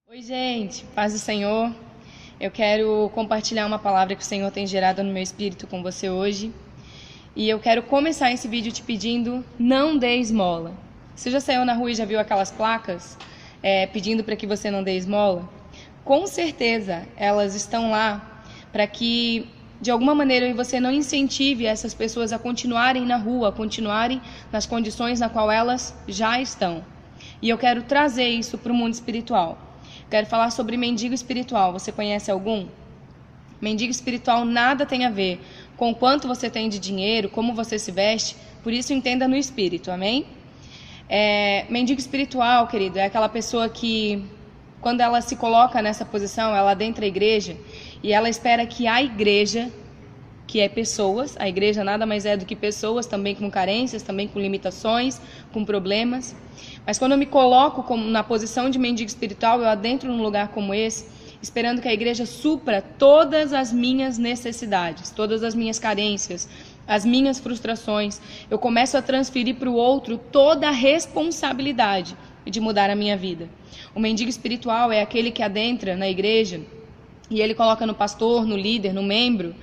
Oi, gente, paz do Senhor. Eu quero compartilhar uma palavra que o Senhor tem gerado no meu espírito com você hoje. E eu quero começar esse vídeo te pedindo, não dê esmola. Você já saiu na rua e já viu aquelas placas pedindo para que você não dê esmola? Com certeza elas estão lá para que, de alguma maneira, você não incentive essas pessoas a continuarem na rua, a continuarem nas condições na qual elas já estão. E eu quero trazer isso para o mundo espiritual. Quero falar sobre mendigo espiritual. Você conhece algum? Mendigo espiritual nada tem a ver com quanto você tem de dinheiro, como você se veste, por isso entenda no espírito, amém? Mendigo espiritual, querido, é aquela pessoa que, quando ela se coloca nessa posição, ela adentra a igreja e ela espera que a igreja, que é pessoas, a igreja nada mais é do que pessoas, também com carências, também com limitações, com problemas. Mas quando eu me coloco na posição de mendigo espiritual, eu adentro num lugar como esse, esperando que a igreja supra todas as minhas necessidades, todas as minhas carências, as minhas frustrações. Eu começo a transferir para o outro toda a responsabilidade de mudar a minha vida. O mendigo espiritual é aquele que adentra na igreja e ele coloca no pastor, no líder, no membro,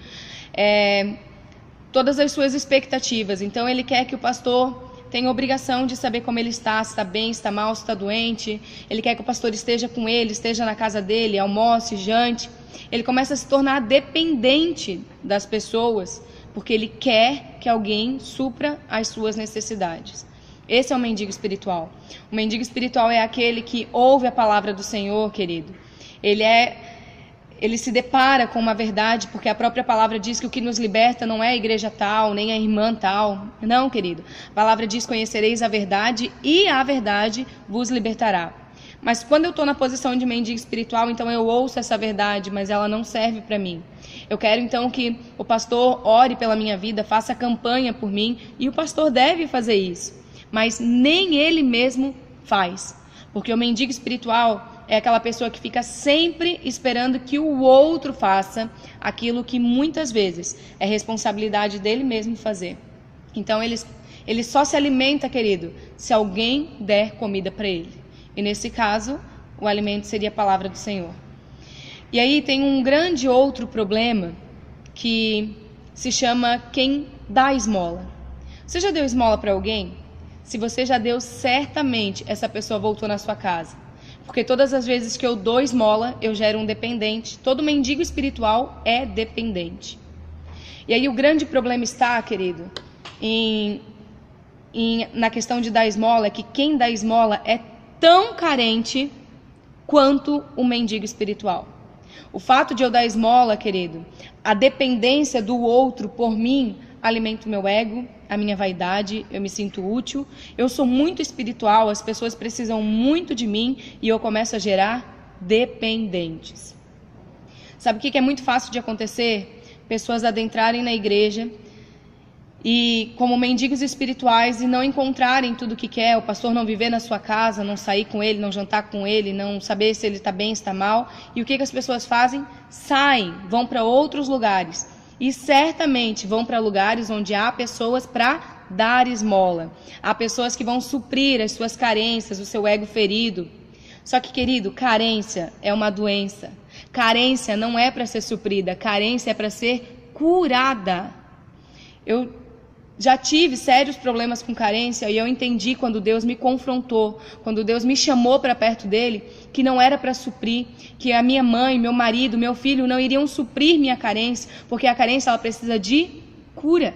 todas as suas expectativas. Então ele quer que o pastor tenha a obrigação de saber como ele está, se está bem, se está mal, se está doente. Ele quer que o pastor esteja com ele, esteja na casa dele, almoce, jante. Ele começa a se tornar dependente das pessoas, porque ele quer que alguém supra as suas necessidades. Esse é o mendigo espiritual. O mendigo espiritual é aquele que ouve a palavra do Senhor, querido. Ele se depara com uma verdade, porque a própria palavra diz que o que nos liberta não é a igreja tal, nem a irmã tal. Não, querido. A palavra diz: conhecereis a verdade e a verdade vos libertará. Mas quando eu estou na posição de mendigo espiritual, então eu ouço essa verdade, mas ela não serve para mim. Eu quero então que o pastor ore pela minha vida, faça campanha por mim, e o pastor deve fazer isso. Mas nem ele mesmo faz. Porque o mendigo espiritual é aquela pessoa que fica sempre esperando que o outro faça aquilo que muitas vezes é responsabilidade dele mesmo fazer. Então ele só se alimenta, querido, se alguém der comida para ele. E nesse caso, o alimento seria a palavra do Senhor. E aí tem um grande outro problema que se chama quem dá esmola. Você já deu esmola para alguém? Se você já deu, certamente essa pessoa voltou na sua casa. Porque todas as vezes que eu dou esmola, eu gero um dependente. Todo mendigo espiritual é dependente. E aí o grande problema está, querido, na questão de dar esmola, é que quem dá esmola é tão carente quanto o mendigo espiritual. O fato de eu dar esmola, querido, a dependência do outro por mim, alimenta o meu ego, a minha vaidade, eu me sinto útil, eu sou muito espiritual, as pessoas precisam muito de mim e eu começo a gerar dependentes. Sabe o que é muito fácil de acontecer? Pessoas adentrarem na igreja e como mendigos espirituais e não encontrarem tudo o que quer, o pastor não viver na sua casa, não sair com ele, não jantar com ele, não saber se ele está bem, se está mal. E o que as pessoas fazem? Saem, vão para outros lugares. E certamente vão para lugares onde há pessoas para dar esmola. Há pessoas que vão suprir as suas carências, o seu ego ferido. Só que, querido, carência é uma doença. Carência não é para ser suprida, carência é para ser curada. Eu já tive sérios problemas com carência e eu entendi quando Deus me confrontou, quando Deus me chamou para perto dele, que não era para suprir, que a minha mãe, meu marido, meu filho não iriam suprir minha carência, porque a carência ela precisa de cura.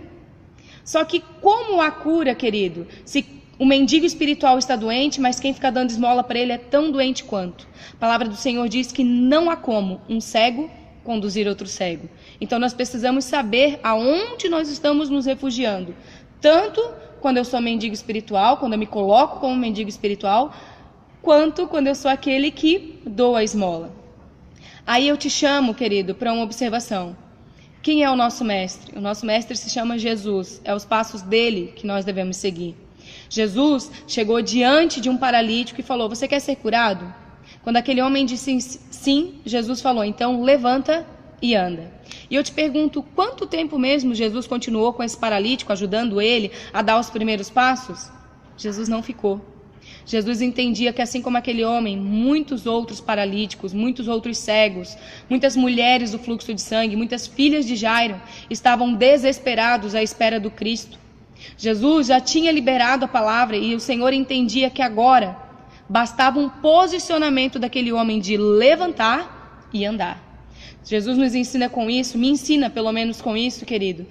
Só que como a cura, querido, se o mendigo espiritual está doente, mas quem fica dando esmola para ele é tão doente quanto? A palavra do Senhor diz que não há como um cego conduzir outro cego. Então nós precisamos saber aonde nós estamos nos refugiando. Tanto quando eu sou mendigo espiritual, quando eu me coloco como mendigo espiritual, quanto quando eu sou aquele que dou a esmola. Aí eu te chamo, querido, para uma observação. Quem é o nosso mestre? O nosso mestre se chama Jesus. É os passos dele que nós devemos seguir. Jesus chegou diante de um paralítico e falou: você quer ser curado? Quando aquele homem disse sim, Jesus falou: então levanta e anda. E eu te pergunto, quanto tempo mesmo Jesus continuou com esse paralítico, ajudando ele a dar os primeiros passos? Jesus não ficou. Jesus entendia que assim como aquele homem, muitos outros paralíticos, muitos outros cegos, muitas mulheres do fluxo de sangue, muitas filhas de Jairo estavam desesperados à espera do Cristo. Jesus já tinha liberado a palavra e o Senhor entendia que agora bastava um posicionamento daquele homem de levantar e andar. Jesus nos ensina com isso, me ensina pelo menos com isso, querido,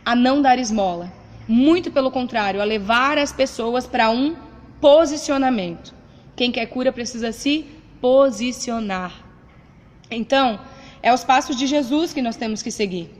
a não dar esmola. Muito pelo contrário, a levar as pessoas para um posicionamento. Quem quer cura precisa se posicionar. Então, é os passos de Jesus que nós temos que seguir.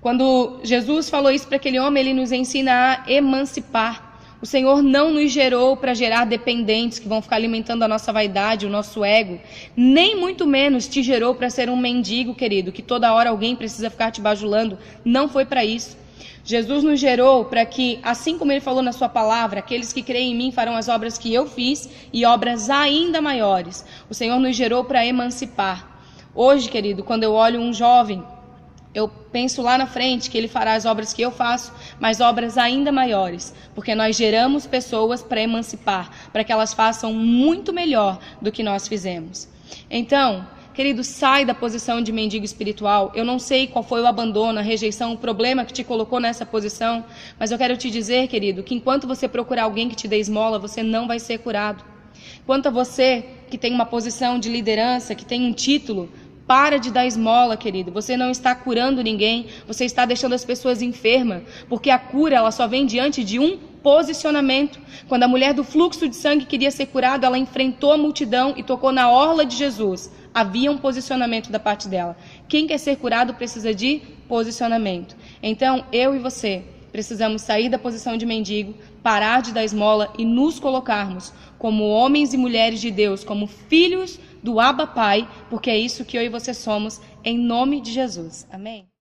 Quando Jesus falou isso para aquele homem, ele nos ensina a emancipar. O Senhor não nos gerou para gerar dependentes que vão ficar alimentando a nossa vaidade, o nosso ego. Nem muito menos te gerou para ser um mendigo, querido, que toda hora alguém precisa ficar te bajulando. Não foi para isso. Jesus nos gerou para que, assim como Ele falou na sua palavra, aqueles que creem em mim farão as obras que eu fiz e obras ainda maiores. O Senhor nos gerou para emancipar. Hoje, querido, quando eu olho um jovem, eu penso lá na frente que ele fará as obras que eu faço, mas obras ainda maiores, porque nós geramos pessoas para emancipar, para que elas façam muito melhor do que nós fizemos. Então, querido, sai da posição de mendigo espiritual. Eu não sei qual foi o abandono, a rejeição, o problema que te colocou nessa posição, mas eu quero te dizer, querido, que enquanto você procurar alguém que te dê esmola, você não vai ser curado. Quanto a você que tem uma posição de liderança, que tem um título, para de dar esmola, querido. Você não está curando ninguém, você está deixando as pessoas enfermas, porque a cura ela só vem diante de um posicionamento. Quando a mulher do fluxo de sangue queria ser curada, ela enfrentou a multidão e tocou na orla de Jesus. Havia um posicionamento da parte dela. Quem quer ser curado precisa de posicionamento. Então, eu e você precisamos sair da posição de mendigo, parar de dar esmola e nos colocarmos como homens e mulheres de Deus, como filhos do Abba Pai, porque é isso que eu e você somos, em nome de Jesus. Amém?